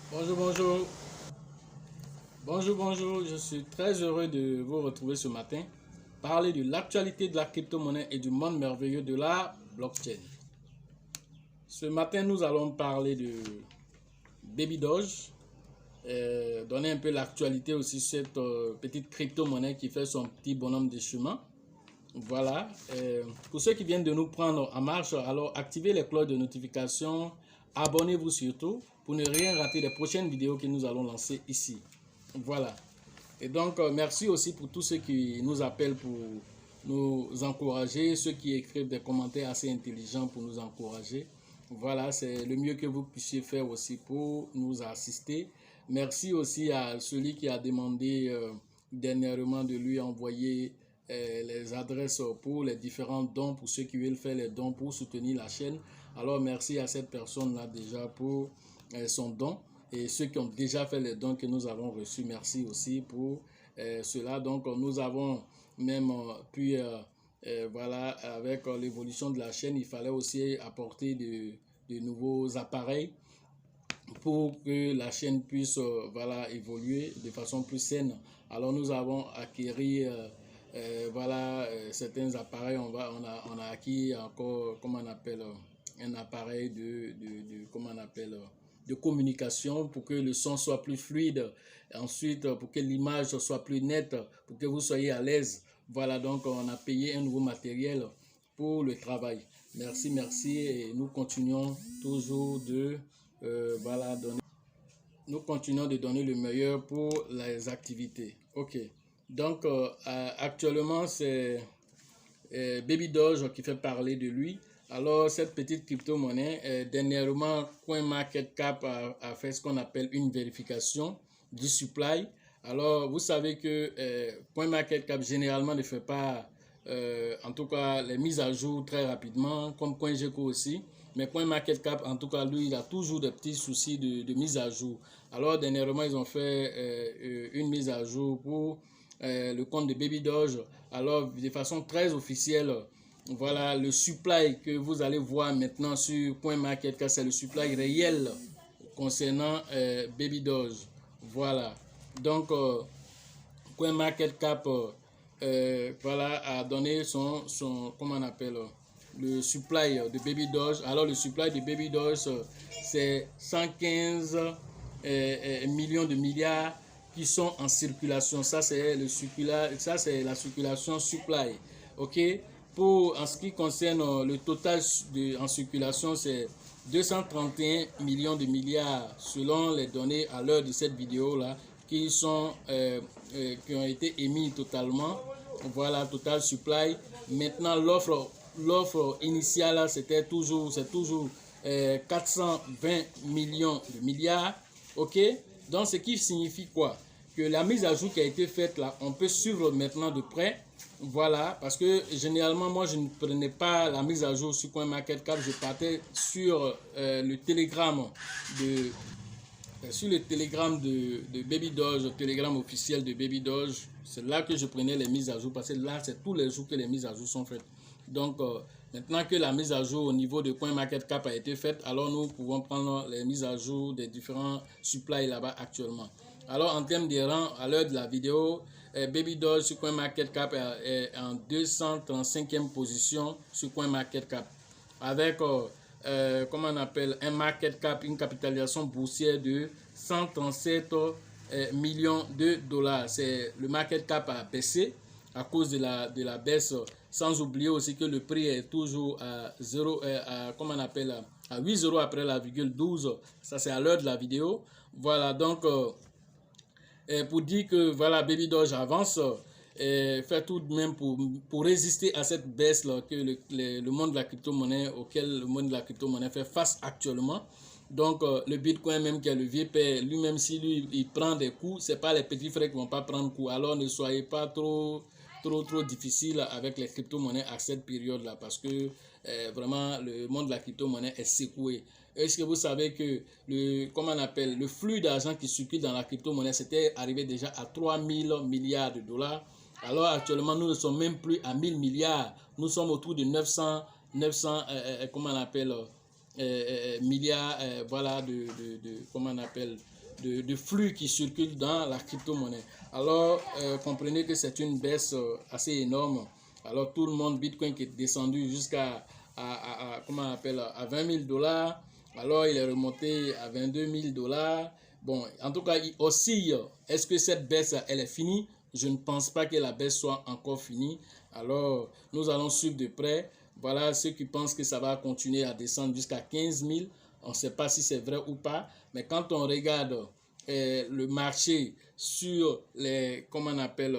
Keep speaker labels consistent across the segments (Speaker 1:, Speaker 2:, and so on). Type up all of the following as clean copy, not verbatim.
Speaker 1: Bonjour, bonjour. Bonjour. Je suis très heureux de vous retrouver ce matin. Parler de l'actualité de la crypto-monnaie et du monde merveilleux de la blockchain. Ce matin, nous allons parler de Baby Doge. Donner un peu l'actualité aussi sur cette petite crypto-monnaie qui fait son petit bonhomme de chemin. Voilà. Pour ceux qui viennent de nous prendre en marche, alors activez les cloches de notification. Abonnez-vous surtout pour ne rien rater des prochaines vidéos que nous allons lancer ici. Voilà. Et donc, merci aussi pour tous ceux qui nous appellent pour nous encourager, ceux qui écrivent des commentaires assez intelligents pour nous encourager. Voilà, c'est le mieux que vous puissiez faire aussi pour nous assister. Merci aussi à celui qui a demandé dernièrement de lui envoyer les adresses pour les différents dons, pour ceux qui veulent faire les dons pour soutenir la chaîne. Alors, merci à cette personne-là déjà pour son don. Et ceux qui ont déjà fait les dons que nous avons reçus, merci aussi pour cela. Donc, nous avons même pu, voilà, avec l'évolution de la chaîne, il fallait aussi apporter de nouveaux appareils pour que la chaîne puisse voilà, évoluer de façon plus saine. Alors, nous avons acquis voilà, certains appareils. On a acquis encore, comment on appelle, un appareil comment on appelle, de communication pour que le son soit plus fluide. Ensuite, pour que l'image soit plus nette, pour que vous soyez à l'aise. Voilà, donc on a payé un nouveau matériel pour le travail. Merci et nous continuons toujours de voilà, nous continuons de donner le meilleur pour les activités. Ok. Donc actuellement c'est Baby Doge qui fait parler de lui. Alors, cette petite crypto-monnaie, dernièrement, CoinMarketCap a fait ce qu'on appelle une vérification du supply. Alors, vous savez que CoinMarketCap généralement ne fait pas, en tout cas, les mises à jour très rapidement, comme CoinGecko aussi. Mais CoinMarketCap, en tout cas, lui, il a toujours des petits soucis de mise à jour. Alors, dernièrement, ils ont fait une mise à jour pour le compte de Baby Doge. Alors, de façon très officielle, voilà, le supply que vous allez voir maintenant sur CoinMarketCap, c'est le supply réel concernant Baby Doge. Voilà. Donc, CoinMarketCap voilà, a donné son comment on appelle, le supply de Baby Doge. Alors, le supply de Baby Doge, c'est 115 millions de milliards qui sont en circulation. Ça, c'est la circulation supply. OK? En ce qui concerne le total en circulation, c'est 231 millions de milliards selon les données à l'heure de cette vidéo-là qui ont été émis totalement. Voilà, total supply. Maintenant, l'offre initiale, c'est toujours 420 millions de milliards. OK? Donc, ce qui signifie quoi? Que la mise à jour qui a été faite là, on peut suivre maintenant de près. Voilà, parce que généralement, moi, je ne prenais pas la mise à jour sur CoinMarketCap. Je partais sur le Telegram de Baby Doge, le Telegram officiel de Baby Doge. C'est là que je prenais les mises à jour, parce que là, c'est tous les jours que les mises à jour sont faites. Donc, maintenant que la mise à jour au niveau de CoinMarketCap a été faite, alors nous pouvons prendre les mises à jour des différents supplies là-bas actuellement. Alors, en termes de rang, à l'heure de la vidéo, Baby Doge sur CoinMarketCap est en 235e position sur CoinMarketCap. Avec, comment on appelle, un market cap, une capitalisation boursière de 137 millions de dollars. Le market cap a baissé à cause de la baisse, sans oublier aussi que le prix est toujours à 8 euros après la virgule 12. Ça, c'est à l'heure de la vidéo. Voilà, donc, pour dire que voilà, Baby Doge avance, fait tout de même pour résister à cette baisse là que le monde de la crypto-monnaie, auquel le monde de la crypto-monnaie fait face actuellement. Donc, le Bitcoin même qui est le vieux père, lui-même, si lui, il prend des coups, c'est pas les petits frères qui vont pas prendre coup. Alors, ne soyez pas trop difficile avec les crypto-monnaies à cette période-là, parce que vraiment, le monde de la crypto-monnaie est secoué. Est-ce que vous savez que le flux d'argent qui circule dans la crypto-monnaie, c'était arrivé déjà à 3000 milliards de dollars. Alors actuellement, nous ne sommes même plus à 1000 milliards. Nous sommes autour de 900 milliards, voilà, comment on appelle, de flux qui circulent dans la crypto-monnaie. Alors, comprenez que c'est une baisse assez énorme. Alors, tout le monde, Bitcoin qui est descendu jusqu'à comment on appelle, à 20 000 $. Alors, il est remonté à 22 000 $. Bon, en tout cas, il oscille. Est-ce que cette baisse, elle est finie? Je ne pense pas que la baisse soit encore finie. Alors, nous allons suivre de près. Voilà ceux qui pensent que ça va continuer à descendre jusqu'à 15 000. On ne sait pas si c'est vrai ou pas. Mais quand on regarde le marché sur les, comment on appelle,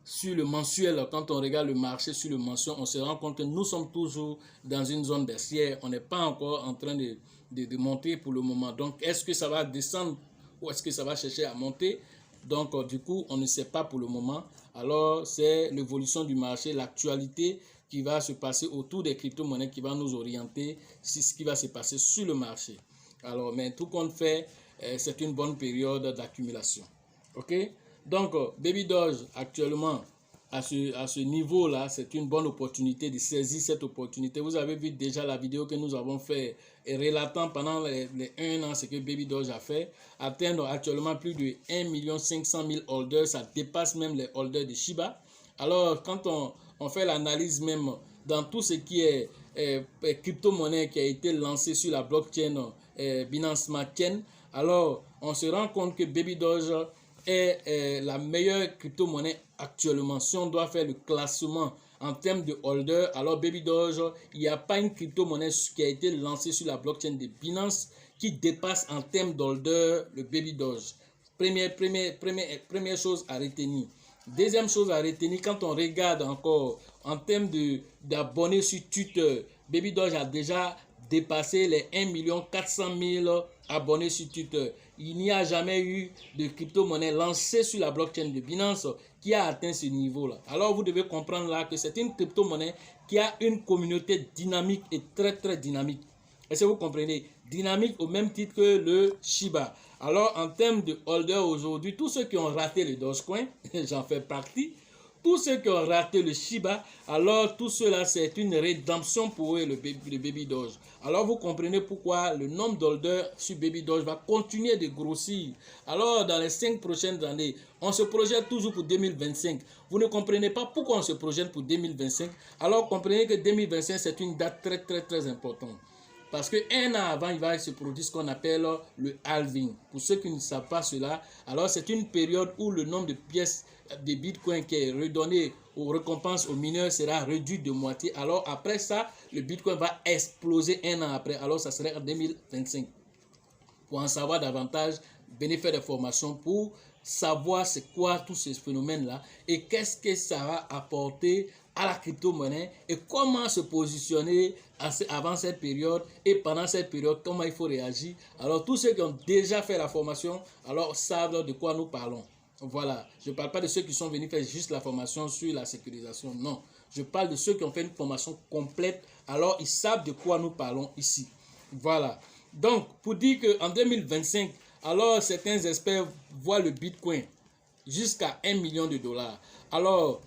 Speaker 1: sur le mensuel, quand on regarde le marché sur le mensuel, on se rend compte que nous sommes toujours dans une zone baissière. On n'est pas encore en train de monter pour le moment. Donc, est-ce que ça va descendre ou est-ce que ça va chercher à monter? Donc, du coup, on ne sait pas pour le moment. Alors, c'est l'évolution du marché, l'actualité qui va se passer autour des crypto-monnaies qui va nous orienter sur ce qui va se passer sur le marché. Alors, mais tout compte fait, c'est une bonne période d'accumulation. OK? Donc, Baby Doge, actuellement, à ce niveau-là, c'est une bonne opportunité de saisir cette opportunité. Vous avez vu déjà la vidéo que nous avons fait et relatant pendant les 1 an ce que Baby Doge a fait. Atteindre actuellement plus de 1 500 000 holders, ça dépasse même les holders de Shiba. Alors, quand on fait l'analyse même dans tout ce qui est crypto-monnaie qui a été lancé sur la blockchain Binance Smart Chain, alors on se rend compte que Baby Doge est la meilleure crypto-monnaie actuellement. Si on doit faire le classement en termes de holder, alors Baby Doge, il n'y a pas une crypto-monnaie qui a été lancée sur la blockchain de Binance qui dépasse en termes d'holder le Baby Doge. Première chose à retenir. Deuxième chose à retenir, quand on regarde encore en termes d'abonnés sur Twitter, Baby Doge a déjà dépassé les 1 400 000 abonnés sur Twitter. Il n'y a jamais eu de crypto-monnaie lancée sur la blockchain de Binance qui a atteint ce niveau-là. Alors vous devez comprendre là que c'est une crypto-monnaie qui a une communauté dynamique et très très dynamique. Est-ce que vous comprenez? Dynamique au même titre que le Shiba. Alors en termes de holder aujourd'hui, tous ceux qui ont raté le Dogecoin, j'en fais partie, tous ceux qui ont raté le Shiba, alors tout cela c'est une rédemption pour eux, le Baby Doge. Alors vous comprenez pourquoi le nombre d'holders sur Baby Doge va continuer de grossir. Alors dans les 5 prochaines années, on se projette toujours pour 2025. Vous ne comprenez pas pourquoi on se projette pour 2025. Alors comprenez que 2025 c'est une date très très très importante. Parce qu'un an avant, il va se produire ce qu'on appelle le halving. Pour ceux qui ne savent pas cela, alors c'est une période où le nombre de pièces de Bitcoin qui est redonné aux récompenses aux mineurs sera réduit de moitié. Alors après ça, le Bitcoin va exploser un an après. Alors ça serait en 2025. Pour en savoir davantage, venez faire des formations pour savoir c'est quoi tous ces phénomènes-là et qu'est-ce que ça va apporter à la crypto-monnaie et comment se positionner avant cette période et pendant cette période, comment il faut réagir. Alors tous ceux qui ont déjà fait la formation, alors savent de quoi nous parlons. Voilà, je ne parle pas de ceux qui sont venus faire juste la formation sur la sécurisation, non. Je parle de ceux qui ont fait une formation complète, alors ils savent de quoi nous parlons ici. Voilà, donc pour dire qu'en 2025, alors certains experts voient le Bitcoin jusqu'à 1 million de dollars. Alors,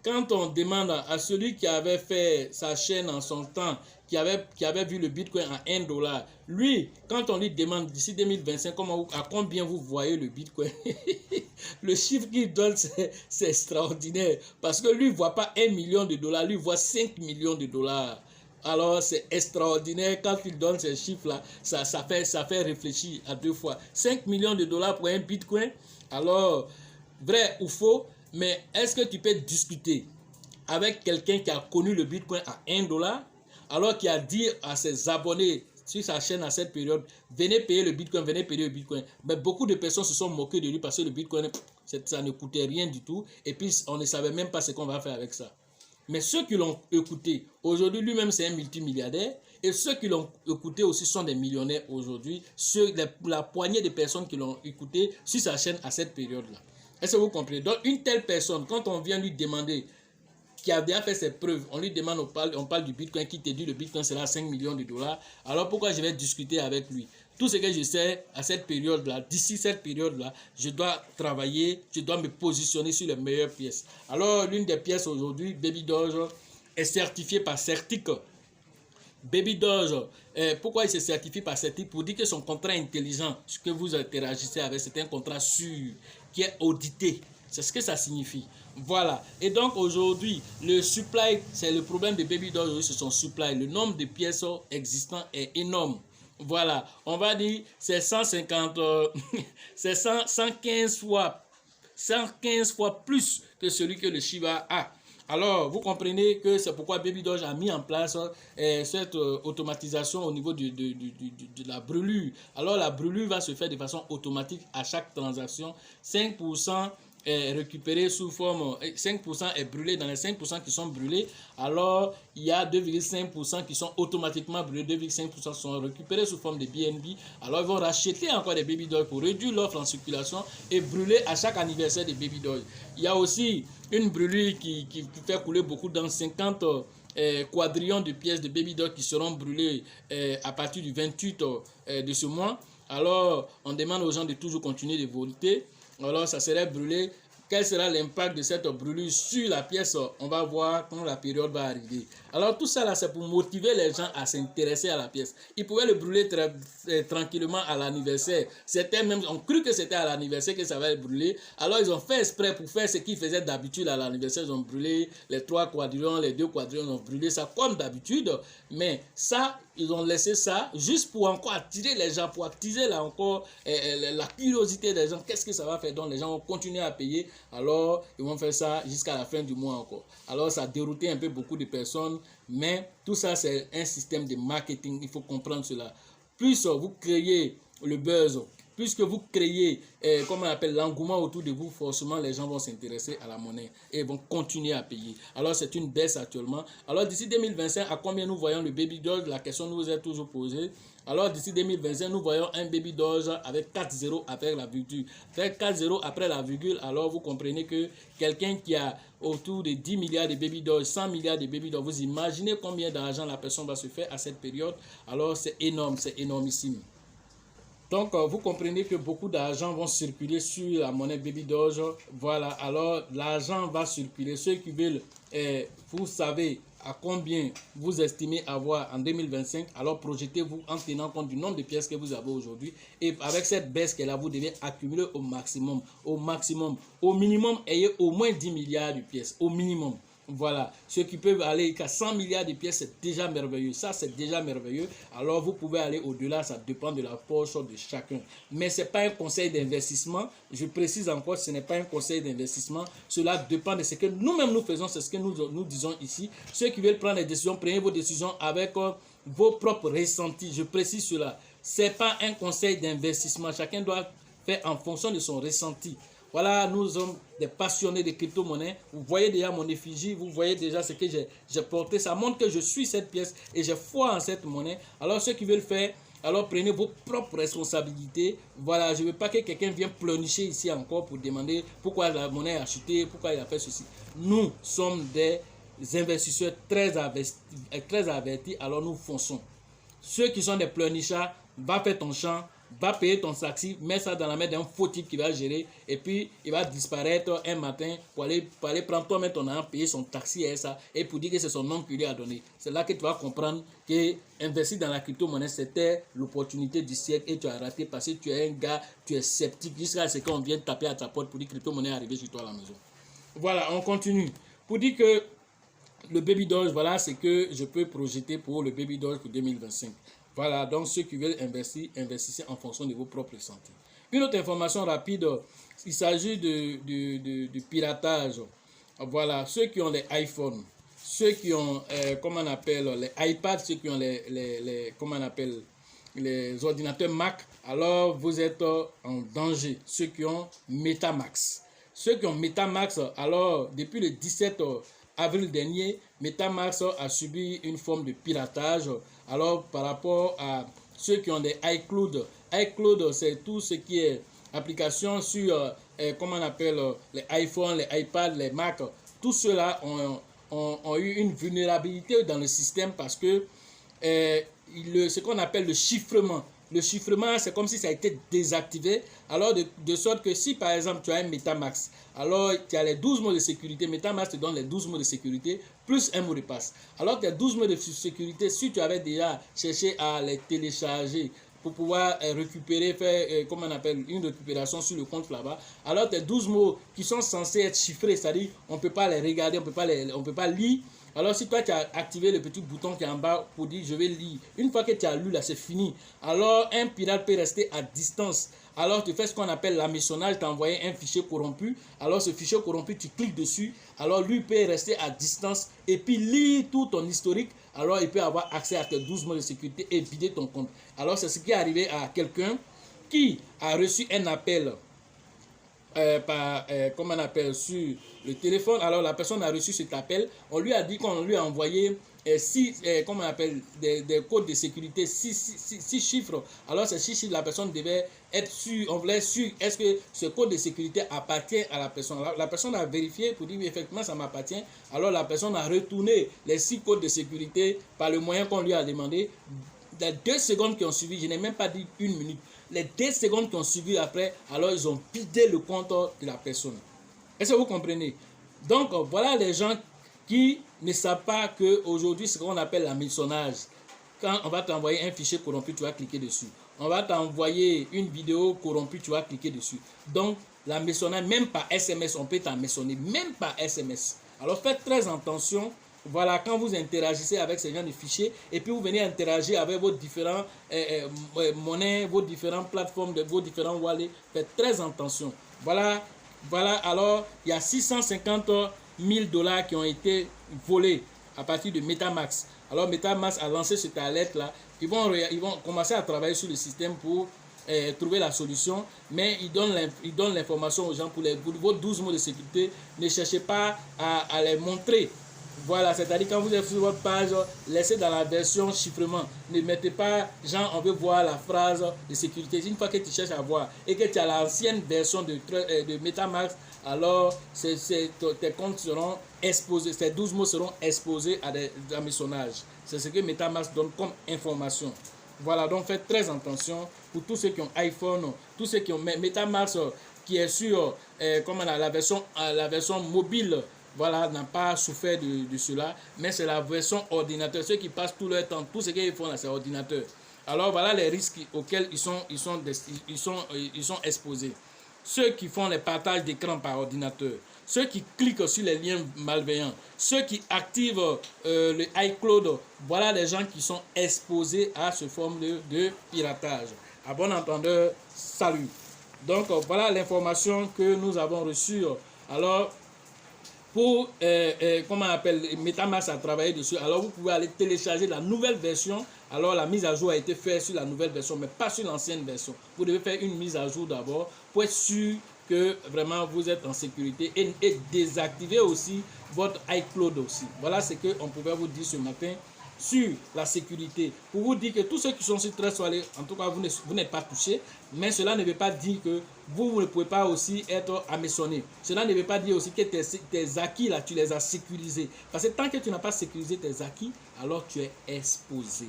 Speaker 1: quand on demande à celui qui avait fait sa chaîne en son temps, qui avait vu le Bitcoin à 1 $, lui, quand on lui demande d'ici 2025, à combien vous voyez le Bitcoin, le chiffre qu'il donne, c'est extraordinaire. Parce que lui ne voit pas 1 million de dollars, lui voit 5 millions de dollars. Alors, c'est extraordinaire. Quand il donne ces chiffres-là, ça fait réfléchir à deux fois. 5 millions de dollars pour un Bitcoin. Alors, vrai ou faux, mais est-ce que tu peux discuter avec quelqu'un qui a connu le Bitcoin à 1 $, alors qui a dit à ses abonnés sur sa chaîne à cette période, venez payer le Bitcoin, venez payer le Bitcoin. Mais beaucoup de personnes se sont moquées de lui parce que le Bitcoin, ça ne coûtait rien du tout. Et puis, on ne savait même pas ce qu'on va faire avec ça. Mais ceux qui l'ont écouté, aujourd'hui, lui-même, c'est un multimilliardaire. Et ceux qui l'ont écouté aussi sont des millionnaires aujourd'hui. La poignée de personnes qui l'ont écouté sur sa chaîne à cette période-là. Est-ce que vous comprenez? Donc, une telle personne, quand on vient lui demander, qui a déjà fait ses preuves, on lui demande, on parle du Bitcoin, qui te dit le Bitcoin sera 5 millions de dollars. Alors, pourquoi je vais discuter avec lui? Tout ce que je sais à cette période-là, d'ici cette période-là, je dois travailler, je dois me positionner sur les meilleures pièces. Alors, l'une des pièces aujourd'hui, Baby Doge, est certifiée par Certic. Baby Doge, pourquoi il se certifie par ce type? Pour dire que son contrat intelligent, ce que vous interagissez avec, c'est un contrat sûr, qui est audité. C'est ce que ça signifie. Voilà. Et donc aujourd'hui, le supply, c'est le problème de Baby Doge, c'est son supply. Le nombre de pièces existantes est énorme. Voilà. On va dire, c'est 150, c'est 115 fois plus que celui que le Shiba a. Alors, vous comprenez que c'est pourquoi Baby Doge a mis en place cette automatisation au niveau de la brûlure. Alors, la brûlure va se faire de façon automatique à chaque transaction. 5% est récupéré sous forme, 5% est brûlé. Dans les 5% qui sont brûlés, alors il y a 2,5% qui sont automatiquement brûlés, 2,5% sont récupérés sous forme de BNB. Alors ils vont racheter encore des Baby Doge pour réduire l'offre en circulation et brûler à chaque anniversaire des Baby Doge. Il y a aussi une brûlure qui fait couler beaucoup dans 50 quadrillions de pièces de Baby Doge qui seront brûlées à partir du 28 de ce mois. Alors on demande aux gens de toujours continuer de voter. Alors ça serait brûlé. Quel sera l'impact de cette brûlure sur la pièce? On va voir quand la période va arriver. Alors tout ça là, c'est pour motiver les gens à s'intéresser à la pièce. Ils pouvaient le brûler tranquillement à l'anniversaire. Certains même ont cru que c'était à l'anniversaire que ça va être brûlé. Alors ils ont fait exprès pour faire ce qu'ils faisaient d'habitude à l'anniversaire. Ils ont brûlé les 3 quadrillons, les 2 quadrillons, ils ont brûlé ça comme d'habitude. Mais ça, ils ont laissé ça juste pour encore attirer les gens, pour attiser là encore la curiosité des gens. Qu'est-ce que ça va faire? Donc les gens vont continuer à payer. Alors ils vont faire ça jusqu'à la fin du mois encore. Alors ça a dérouté un peu beaucoup de personnes. Mais tout ça, c'est un système de marketing. Il faut comprendre cela. Plus vous créez le buzz, plus que vous créez, comment on appelle, l'engouement autour de vous, forcément, les gens vont s'intéresser à la monnaie et vont continuer à payer. Alors, c'est une baisse actuellement. Alors, d'ici 2025, à combien nous voyons le Baby Doge? La question nous est toujours posée. Alors, d'ici 2025, nous voyons un Baby Doge avec 4 zéros après la virgule. Avec 4 zéros après la virgule, alors vous comprenez que quelqu'un qui a autour de 10 milliards de Baby Doge, 100 milliards de Baby Doge, vous imaginez combien d'argent la personne va se faire à cette période? Alors, c'est énorme, c'est énormissime. Donc, vous comprenez que beaucoup d'argent vont circuler sur la monnaie Baby Doge. Voilà, alors l'argent va circuler. Ceux qui veulent, vous savez à combien vous estimez avoir en 2025, alors projetez-vous en tenant compte du nombre de pièces que vous avez aujourd'hui. Et avec cette baisse qu'elle a, vous devez accumuler au maximum. Au maximum. Au minimum, ayez au moins 10 milliards de pièces. Au minimum. Voilà, ceux qui peuvent aller jusqu'à 100 milliards de pièces, c'est déjà merveilleux. Ça, c'est déjà merveilleux. Alors, vous pouvez aller au-delà, ça dépend de la poche de chacun. Mais ce n'est pas un conseil d'investissement. Je précise encore, ce n'est pas un conseil d'investissement. Cela dépend de ce que nous-mêmes nous faisons, c'est ce que nous disons ici. Ceux qui veulent prendre des décisions, prenez vos décisions avec vos propres ressentis. Je précise cela. Ce n'est pas un conseil d'investissement. Chacun doit faire en fonction de son ressenti. Voilà, nous sommes des passionnés de crypto-monnaies. Vous voyez déjà mon effigie, vous voyez déjà ce que j'ai porté. Ça montre que je suis cette pièce et j'ai foi en cette monnaie. Alors ceux qui veulent faire, alors prenez vos propres responsabilités. Voilà, je ne veux pas que quelqu'un vienne pleurnicher ici encore pour demander pourquoi la monnaie a chuté, pourquoi il a fait ceci. Nous sommes des investisseurs très avertis, alors nous fonçons. Ceux qui sont des pleurnichards, va faire ton champ, va payer ton taxi, mets ça dans la main d'un faux type qui va gérer et puis il va disparaître un matin pour aller prendre toi-même ton argent, payer son taxi et ça, et pour dire que c'est son nom qui lui a donné. C'est là que tu vas comprendre que investir dans la crypto-monnaie, c'était l'opportunité du siècle et tu as raté parce que tu es un gars, tu es sceptique jusqu'à ce qu'on vienne taper à ta porte pour dire que crypto-monnaie est arrivée chez toi à la maison. Voilà, on continue. Pour dire que le Baby Doge, voilà ce que je peux projeter pour le Baby Doge pour 2025. Voilà, donc ceux qui veulent investir, investissez en fonction de vos propres santé. Une autre information rapide, il s'agit de piratage. Voilà, ceux qui ont les iPhones, ceux qui ont, comment on appelle, les iPads, ceux qui ont comment on appelle, les ordinateurs Mac, alors vous êtes en danger. Ceux qui ont MetaMask. Ceux qui ont MetaMask, alors depuis le 17 avril dernier, MetaMask a subi une forme de piratage. Alors, par rapport à ceux qui ont des iCloud, iCloud, c'est tout ce qui est application sur, comment on appelle, les iPhones, les iPads, les Mac. Tout cela ont eu une vulnérabilité dans le système parce que ce qu'on appelle le chiffrement. le chiffrement, c'est comme si ça a été désactivé. Alors, de sorte que si par exemple tu as un MetaMask, alors tu as les 12 mots de sécurité. MetaMask te donne les 12 mots de sécurité plus un mot de passe. Alors, tes 12 mots de sécurité, si tu avais déjà cherché à les télécharger pour pouvoir récupérer, faire, comment on appelle, une récupération sur le compte là-bas. Alors, tes 12 mots qui sont censés être chiffrés, c'est-à-dire on ne peut pas les regarder, on ne peut pas lire. Alors, si toi, tu as activé le petit bouton qui est en bas pour dire je vais lire, une fois que tu as lu, là, c'est fini. Alors, un pirate peut rester à distance. Alors, tu fais ce qu'on appelle l'hameçonnage, tu as envoyé un fichier corrompu. Alors, ce fichier corrompu, tu cliques dessus. Alors, lui peut rester à distance et puis lire tout ton historique. Alors, il peut avoir accès à tes 12 mots de sécurité et vider ton compte. Alors, c'est ce qui est arrivé à quelqu'un qui a reçu un appel comme on appelle sur le téléphone. Alors la personne a reçu cet appel, on lui a dit qu'on lui a envoyé comment on appelle des codes de sécurité, 6 chiffres. Alors ces 6 chiffres, la personne devait être sûre, on voulait être sûr, est-ce que ce code de sécurité appartient à la personne. Alors, la personne a vérifié pour dire oui, effectivement ça m'appartient. Alors la personne a retourné les 6 codes de sécurité par le moyen qu'on lui a demandé. Les 2 secondes qui ont suivi, je n'ai même pas dit 1 minute, les 2 secondes qui ont suivi après, alors ils ont vidé le compte de la personne. Est-ce que vous comprenez? Donc voilà les gens qui ne savent pas qu'aujourd'hui, c'est ce qu'on appelle l'hameçonnage. Quand on va t'envoyer un fichier corrompu, tu vas cliquer dessus. On va t'envoyer une vidéo corrompue, tu vas cliquer dessus. Donc l'hameçonnage, même par SMS, on peut t'hameçonner, même par SMS. Alors faites très attention. Voilà, quand vous interagissez avec ces gens de fichiers et puis vous venez interagir avec vos différents monnaies, vos différentes plateformes, vos différents wallets, faites très attention. Voilà, alors il y a 650 000 $ qui ont été volés à partir de MetaMask. Alors MetaMask a lancé cette alerte là. Ils vont commencer à travailler sur le système pour trouver la solution, mais ils donnent l'information aux gens pour vos 12 mots de sécurité. Ne cherchez pas à les montrer. Voilà, c'est-à-dire quand vous êtes sur votre page, laissez dans la version chiffrement. Ne mettez pas, genre, on veut voir la phrase de sécurité. Une fois que tu cherches à voir et que tu as l'ancienne version de MetaMask, alors tes comptes seront exposés, ces 12 mots seront exposés à des hameçonnages. C'est ce que MetaMask donne comme information. Voilà, donc faites très attention pour tous ceux qui ont iPhone, tous ceux qui ont MetaMask qui est sur la version mobile. Voilà, n'a pas souffert de cela, mais c'est la version ordinateur. Ceux qui passent tout leur temps, tout ce qu'ils font là, c'est ordinateur. Alors voilà les risques auxquels ils sont exposés. Ceux qui font les partages d'écran par ordinateur, ceux qui cliquent sur les liens malveillants, ceux qui activent le iCloud, voilà les gens qui sont exposés à ce forme de piratage. À bon entendeur, salut. Donc voilà l'information que nous avons reçue. Alors, pour, comment on appelle, MetaMask a travaillé dessus. Alors, vous pouvez aller télécharger la nouvelle version. Alors, la mise à jour a été faite sur la nouvelle version, mais pas sur l'ancienne version. Vous devez faire une mise à jour d'abord pour être sûr que vraiment vous êtes en sécurité et désactiver aussi votre iCloud aussi. Voilà ce qu'on pouvait vous dire ce matin sur la sécurité. Pour vous dire que tous ceux qui sont sur Trust Wallet, en tout cas, vous n'êtes pas touchés, mais cela ne veut pas dire que vous ne pouvez pas aussi être hameçonné. Cela ne veut pas dire aussi que tes acquis, là, tu les as sécurisés. Parce que tant que tu n'as pas sécurisé tes acquis, alors tu es exposé.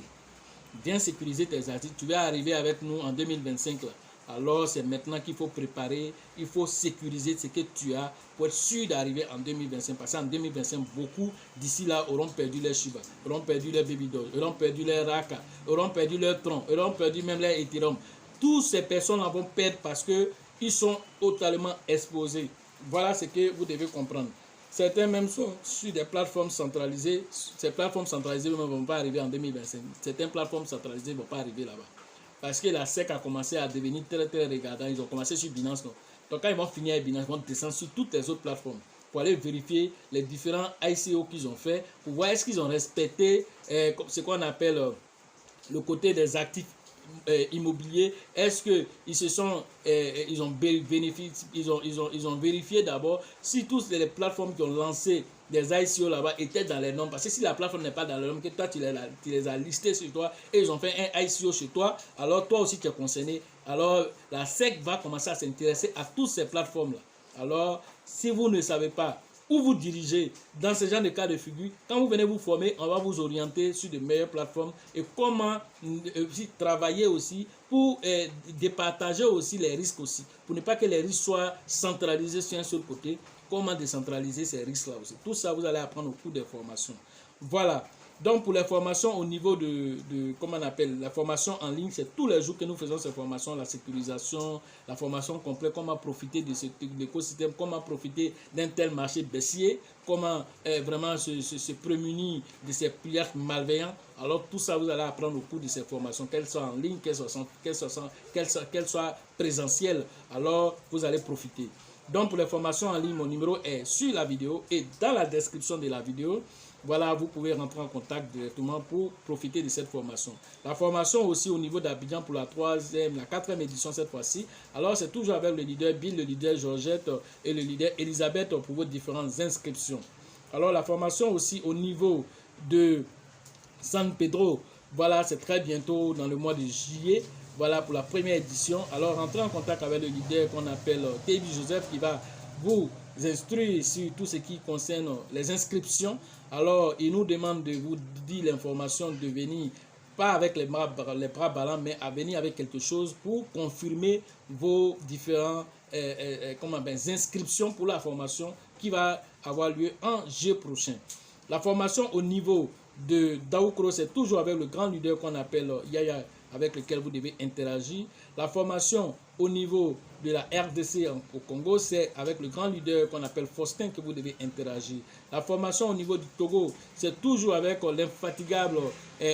Speaker 1: Bien sécuriser tes acquis. Tu vas arriver avec nous en 2025, là. Alors c'est maintenant qu'il faut préparer, il faut sécuriser ce que tu as pour être sûr d'arriver en 2025. Parce qu'en 2025, beaucoup d'ici là auront perdu leur Shiba, auront perdu leur Baby Doge, auront perdu leur Raka, auront perdu leur Tron, auront perdu même leur Ethereum. Toutes ces personnes vont perdre parce qu'ils sont totalement exposés. Voilà ce que vous devez comprendre. Certains même sont sur des plateformes centralisées. Ces plateformes centralisées ne vont pas arriver en 2025. Certaines plateformes centralisées ne vont pas arriver là-bas. Parce que la SEC a commencé à devenir très très regardant. Ils ont commencé sur Binance. Donc quand ils vont finir avec Binance, ils vont descendre sur toutes les autres plateformes pour aller vérifier les différents ICO qu'ils ont fait, pour voir est-ce qu'ils ont respecté ce qu'on appelle le côté des actifs immobiliers. Est-ce que ils ont vérifié d'abord si toutes les plateformes qui ont lancé des ICO là-bas étaient dans les normes. Parce que si la plateforme n'est pas dans les normes, que toi tu les as listés sur toi et ils ont fait un ICO chez toi, alors toi aussi tu es concerné. Alors la SEC va commencer à s'intéresser à toutes ces plateformes là. Alors si vous ne savez pas où vous dirigez. Dans ce genre de cas de figure, quand vous venez vous former, on va vous orienter sur de meilleures plateformes et comment travailler aussi pour départager aussi les risques aussi, pour ne pas que les risques soient centralisés sur un seul côté. Comment décentraliser ces risques-là aussi. Tout ça, vous allez apprendre au cours des formations. Voilà. Donc, pour les formations au niveau comment on appelle, la formation en ligne, c'est tous les jours que nous faisons ces formations, la sécurisation, la formation complète, comment profiter de cet écosystème, comment profiter d'un tel marché baissier, comment vraiment se prémunir de ces pirates malveillants. Alors, tout ça, vous allez apprendre au cours de ces formations, qu'elles soient en ligne, qu'elles soient présentielles. Alors, vous allez profiter. Donc, pour les formations en ligne, mon numéro est sur la vidéo et dans la description de la vidéo. Voilà, vous pouvez rentrer en contact directement pour profiter de cette formation. La formation aussi au niveau d'Abidjan pour la 4e édition cette fois-ci. Alors, c'est toujours avec le leader Bill, le leader Georgette et le leader Elisabeth pour vos différentes inscriptions. Alors, la formation aussi au niveau de San Pedro. Voilà, c'est très bientôt dans le mois de juillet. Voilà pour la première édition. Alors, rentrez en contact avec le leader qu'on appelle Tebi Joseph qui va vous instruire sur tout ce qui concerne les inscriptions. Alors, il nous demande de vous dire l'information, de venir, pas avec les bras ballants, mais à venir avec quelque chose pour confirmer vos différentes inscriptions pour la formation qui va avoir lieu en juillet prochain. La formation au niveau de Daoukro, c'est toujours avec le grand leader qu'on appelle Yaya, avec lequel vous devez interagir. La formation au niveau de la RDC au Congo, c'est avec le grand leader qu'on appelle Faustin que vous devez interagir. La formation au niveau du Togo, c'est toujours avec l'infatigable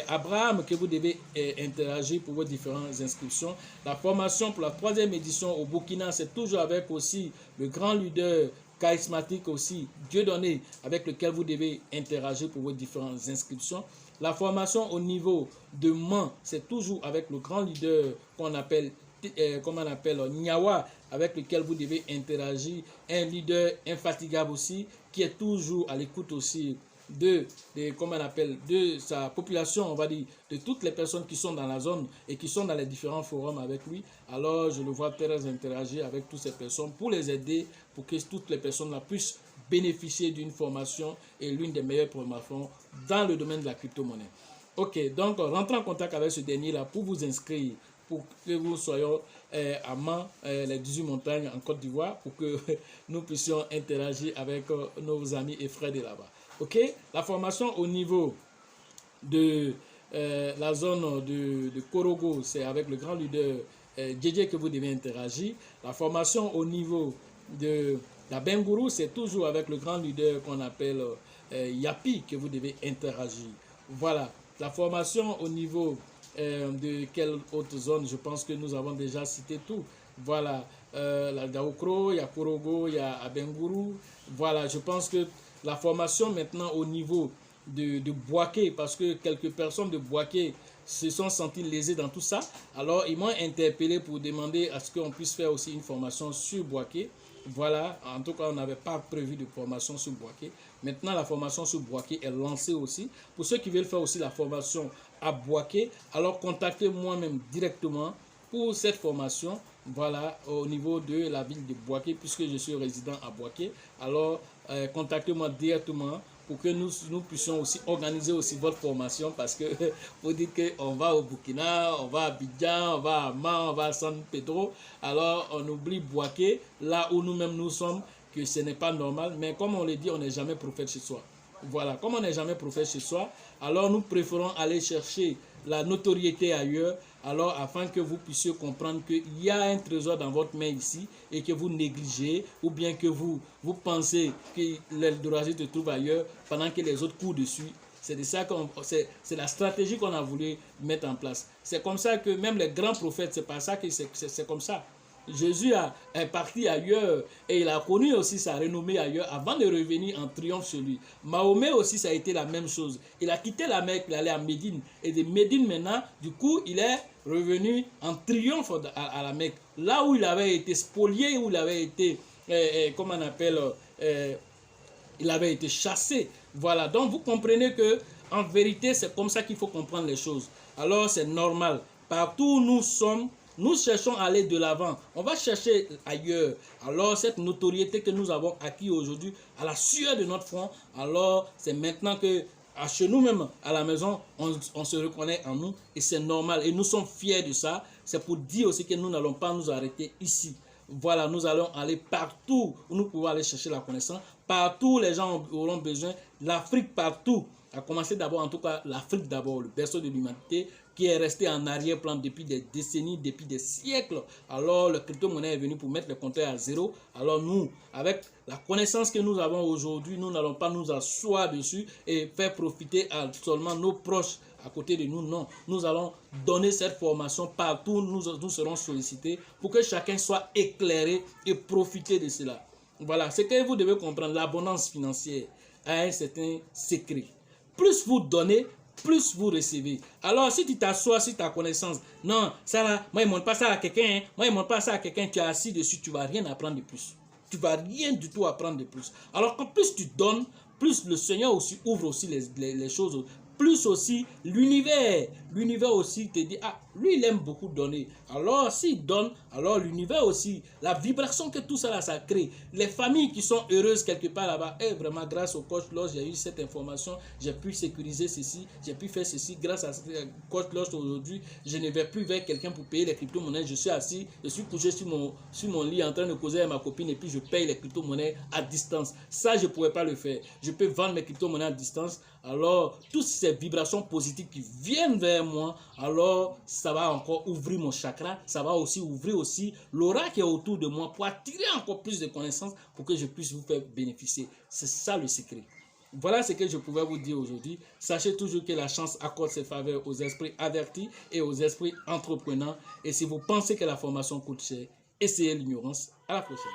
Speaker 1: Abraham que vous devez interagir pour vos différentes inscriptions. La formation pour la 3e édition au Burkina, c'est toujours avec aussi le grand leader charismatique aussi, Dieudonné, avec lequel vous devez interagir pour vos différentes inscriptions. La formation au niveau de Mans, c'est toujours avec le grand leader qu'on appelle Nyawa, avec lequel vous devez interagir. Un leader infatigable aussi, qui est toujours à l'écoute aussi de sa population, on va dire, de toutes les personnes qui sont dans la zone et qui sont dans les différents forums avec lui. Alors, je le vois très interagir avec toutes ces personnes pour les aider, pour que toutes les personnes là puissent bénéficier d'une formation et l'une des meilleures formations dans le domaine de la crypto-monnaie. Ok, donc rentrez en contact avec ce dernier-là pour vous inscrire, pour que vous soyez à Mans, les 18 montagnes en Côte d'Ivoire, pour que nous puissions interagir avec nos amis et frères de là-bas. Ok, la formation au niveau de la zone de Korogo, c'est avec le grand leader Djedje que vous devez interagir. La formation au niveau de la Bengourou, c'est toujours avec le grand leader qu'on appelle Yapi que vous devez interagir. Voilà, la formation au niveau de quelle autre zone, je pense que nous avons déjà cité tout. Voilà, la Daoukro, il y a Korogo, il y a Abengourou. Voilà, je pense que la formation maintenant au niveau de Bouaké, parce que quelques personnes de Bouaké se sont senties lésées dans tout ça. Alors, ils m'ont interpellé pour demander à ce qu'on puisse faire aussi une formation sur Bouaké. Voilà, en tout cas, on n'avait pas prévu de formation sur Bouaké. Maintenant, la formation sur Bouaké est lancée aussi. Pour ceux qui veulent faire aussi la formation à Bouaké, alors contactez moi-même directement pour cette formation. Voilà, au niveau de la ville de Bouaké, puisque je suis résident à Bouaké. Alors, contactez-moi directement pour que nous puissions aussi organiser aussi votre formation, parce que vous dites qu'on va au Burkina, on va à Abidjan, on va à Mans, on va à San Pedro, alors on oublie Bouaké, là où nous-mêmes nous sommes, que ce n'est pas normal, mais comme on le dit, on n'est jamais prophète chez soi. Voilà, comme on n'est jamais prophète chez soi, alors nous préférons aller chercher la notoriété ailleurs, alors afin que vous puissiez comprendre qu'il y a un trésor dans votre main ici et que vous négligez, ou bien que vous pensez que l'Eldorado se trouve ailleurs pendant que les autres courent dessus. C'est de ça c'est la stratégie qu'on a voulu mettre en place. C'est comme ça que même les grands prophètes, c'est pas ça que c'est comme ça. Jésus est parti ailleurs et il a connu aussi sa renommée ailleurs avant de revenir en triomphe sur lui. Mahomet aussi, ça a été la même chose. Il a quitté la Mecque, il allait à Médine. Et de Médine maintenant, du coup, il est revenu en triomphe à la Mecque. Là où il avait été spolié, où il avait été, comment on appelle, il avait été chassé. Voilà, donc vous comprenez que en vérité, c'est comme ça qu'il faut comprendre les choses. Alors c'est normal. Partout où nous sommes, Nous cherchons à aller de l'avant. On va chercher ailleurs. Alors, cette notoriété que nous avons acquis aujourd'hui à la sueur de notre front, alors c'est maintenant que chez nous-mêmes, à la maison, on se reconnaît en nous et c'est normal. Et nous sommes fiers de ça. C'est pour dire aussi que nous n'allons pas nous arrêter ici. Voilà, nous allons aller partout où nous pouvons aller chercher la connaissance. Partout, les gens auront besoin. L'Afrique partout. À commencer d'abord, en tout cas, l'Afrique d'abord, le berceau de l'humanité, qui est resté en arrière-plan depuis des décennies, depuis des siècles. Alors, le crypto-monnaie est venu pour mettre le compteur à zéro. Alors, nous, avec la connaissance que nous avons aujourd'hui, nous n'allons pas nous asseoir dessus et faire profiter seulement nos proches à côté de nous. Non, nous allons donner cette formation partout. Nous serons sollicités pour que chacun soit éclairé et profiter de cela. Voilà, ce que vous devez comprendre, l'abondance financière a un certain secret. Plus vous donnez, plus vous recevez. Alors, si tu t'assois sur ta connaissance, non, ça là, moi, il ne montre pas ça à quelqu'un, hein, moi, il ne montre pas ça à quelqu'un, tu es assis dessus, tu ne vas rien apprendre de plus. Tu ne vas rien du tout apprendre de plus. Alors, quand plus tu donnes, plus le Seigneur aussi ouvre aussi les choses, plus aussi l'univers aussi te dit, ah, lui, il aime beaucoup donner. Alors, s'il donne, alors l'univers aussi, la vibration que tout ça là, ça crée. Les familles qui sont heureuses quelque part là-bas, vraiment, grâce au coach Loge, j'ai eu cette information, j'ai pu sécuriser ceci, j'ai pu faire ceci. Grâce à coach Loge aujourd'hui, je ne vais plus vers quelqu'un pour payer les crypto-monnaies. Je suis assis, je suis couché sur mon lit en train de causer avec ma copine et puis je paye les crypto-monnaies à distance. Ça, je ne pourrais pas le faire. Je peux vendre mes crypto-monnaies à distance. Alors, toutes ces vibrations positives qui viennent vers moi, alors ça va encore ouvrir mon chakra, ça va aussi ouvrir aussi l'aura qui est autour de moi pour attirer encore plus de connaissances pour que je puisse vous faire bénéficier. C'est ça le secret. Voilà ce que je pouvais vous dire aujourd'hui. Sachez toujours que la chance accorde ses faveurs aux esprits avertis et aux esprits entrepreneurs. Et si vous pensez que la formation coûte cher, essayez l'ignorance. À la prochaine.